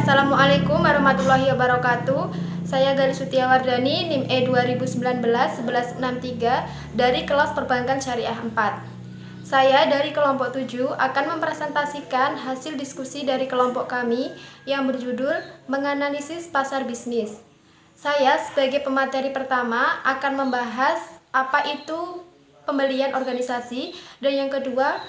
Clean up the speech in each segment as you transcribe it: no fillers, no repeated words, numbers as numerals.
Assalamualaikum warahmatullahi wabarakatuh. Saya Galis Sutiawardani, NIM E 2019-1163 dari kelas Perbankan Syariah 4. Saya dari kelompok 7 akan mempresentasikan hasil diskusi dari kelompok kami yang berjudul Menganalisis Pasar Bisnis. Saya sebagai pemateri pertama akan membahas apa itu pembelian organisasi, dan yang kedua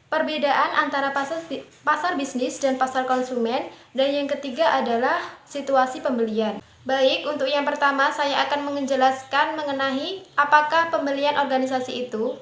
perbedaan antara pasar bisnis dan pasar konsumen, dan yang ketiga adalah situasi pembelian. Baik, untuk yang pertama saya akan menjelaskan mengenai apakah pembelian organisasi itu.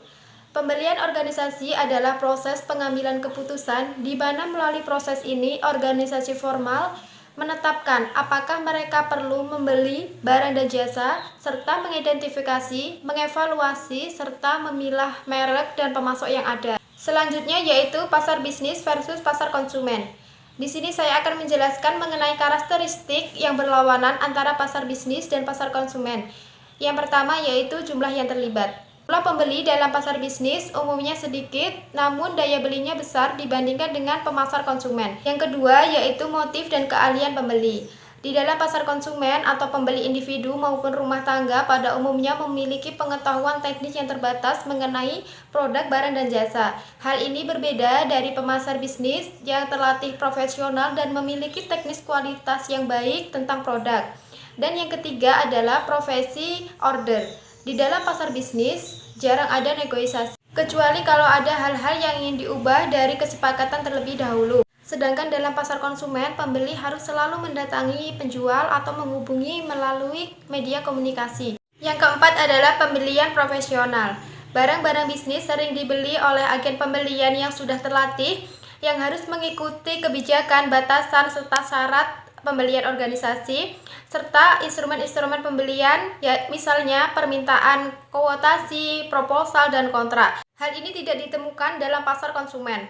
Pembelian organisasi adalah proses pengambilan keputusan di mana melalui proses ini organisasi formal menetapkan apakah mereka perlu membeli barang dan jasa, serta mengidentifikasi, mengevaluasi, serta memilah merek dan pemasok yang ada. Selanjutnya yaitu pasar bisnis versus pasar konsumen. Di sini saya akan menjelaskan mengenai karakteristik yang berlawanan antara pasar bisnis dan pasar konsumen. Yang pertama yaitu jumlah yang terlibat. Jumlah pembeli dalam pasar bisnis umumnya sedikit, namun daya belinya besar dibandingkan dengan pemasar konsumen. Yang kedua yaitu motif dan keahlian pembeli. Di dalam pasar konsumen atau pembeli individu maupun rumah tangga pada umumnya memiliki pengetahuan teknis yang terbatas mengenai produk, barang, dan jasa. Hal ini berbeda dari pemasar bisnis yang terlatih profesional dan memiliki teknis kualitas yang baik tentang produk. Dan yang ketiga adalah profesi order. Di dalam pasar bisnis jarang ada negosiasi, kecuali kalau ada hal-hal yang ingin diubah dari kesepakatan terlebih dahulu. Sedangkan dalam pasar konsumen, pembeli harus selalu mendatangi penjual atau menghubungi melalui media komunikasi. Yang keempat adalah pembelian profesional. Barang-barang bisnis sering dibeli oleh agen pembelian yang sudah terlatih, yang harus mengikuti kebijakan, batasan, serta syarat pembelian organisasi, serta instrumen-instrumen pembelian, ya, misalnya permintaan, kuotasi, proposal, dan kontrak. Hal ini tidak ditemukan dalam pasar konsumen.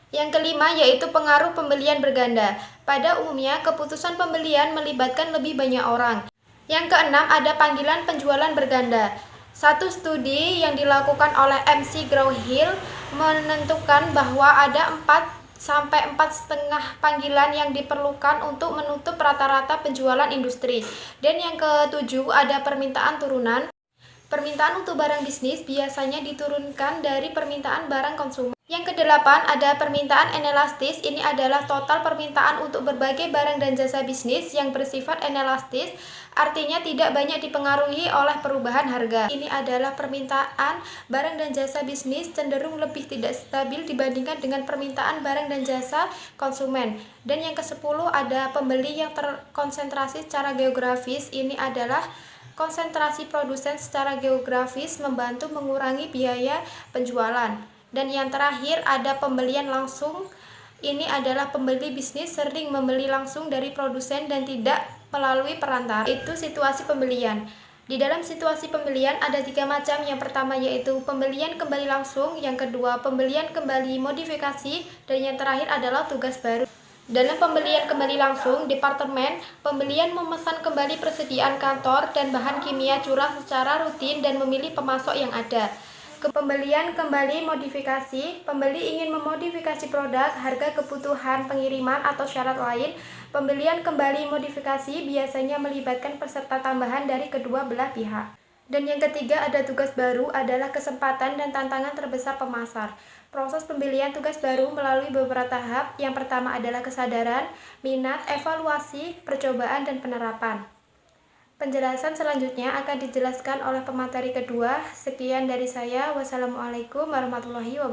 Yang kelima yaitu pengaruh pembelian berganda. Pada umumnya, keputusan pembelian melibatkan lebih banyak orang. Yang keenam ada panggilan penjualan berganda. Satu studi yang dilakukan oleh McGraw-Hill menentukan bahwa ada 4-4,5 panggilan yang diperlukan untuk menutup rata-rata penjualan industri. Dan yang ketujuh ada permintaan turunan. Permintaan untuk barang bisnis biasanya diturunkan dari permintaan barang konsumen. Yang kedelapan ada permintaan inelastis. Ini adalah total permintaan untuk berbagai barang dan jasa bisnis yang bersifat inelastis, artinya tidak banyak dipengaruhi oleh perubahan harga. Ini adalah permintaan barang dan jasa bisnis cenderung lebih tidak stabil dibandingkan dengan permintaan barang dan jasa konsumen. Dan yang ke-10 ada pembeli yang terkonsentrasi secara geografis. Ini adalah konsentrasi produsen secara geografis membantu mengurangi biaya penjualan. Dan yang terakhir ada pembelian langsung. Ini adalah pembeli bisnis sering membeli langsung dari produsen dan tidak melalui perantara. Itu situasi pembelian. Di dalam situasi pembelian ada 3 macam. Yang pertama yaitu pembelian kembali langsung, yang kedua pembelian kembali modifikasi, dan yang terakhir adalah tugas baru. Dalam pembelian kembali langsung, departemen pembelian memesan kembali persediaan kantor dan bahan kimia curah secara rutin dan memilih pemasok yang ada. Pembelian kembali modifikasi, pembeli ingin memodifikasi produk, harga, kebutuhan, pengiriman, atau syarat lain. Pembelian kembali modifikasi biasanya melibatkan peserta tambahan dari kedua belah pihak. Dan yang ketiga ada tugas baru, adalah kesempatan dan tantangan terbesar pemasar. Proses pembelian tugas baru melalui beberapa tahap. Yang pertama adalah kesadaran, minat, evaluasi, percobaan, dan penerapan. Penjelasan selanjutnya akan dijelaskan oleh pemateri kedua. Sekian dari saya. Wassalamualaikum warahmatullahi wabarakatuh.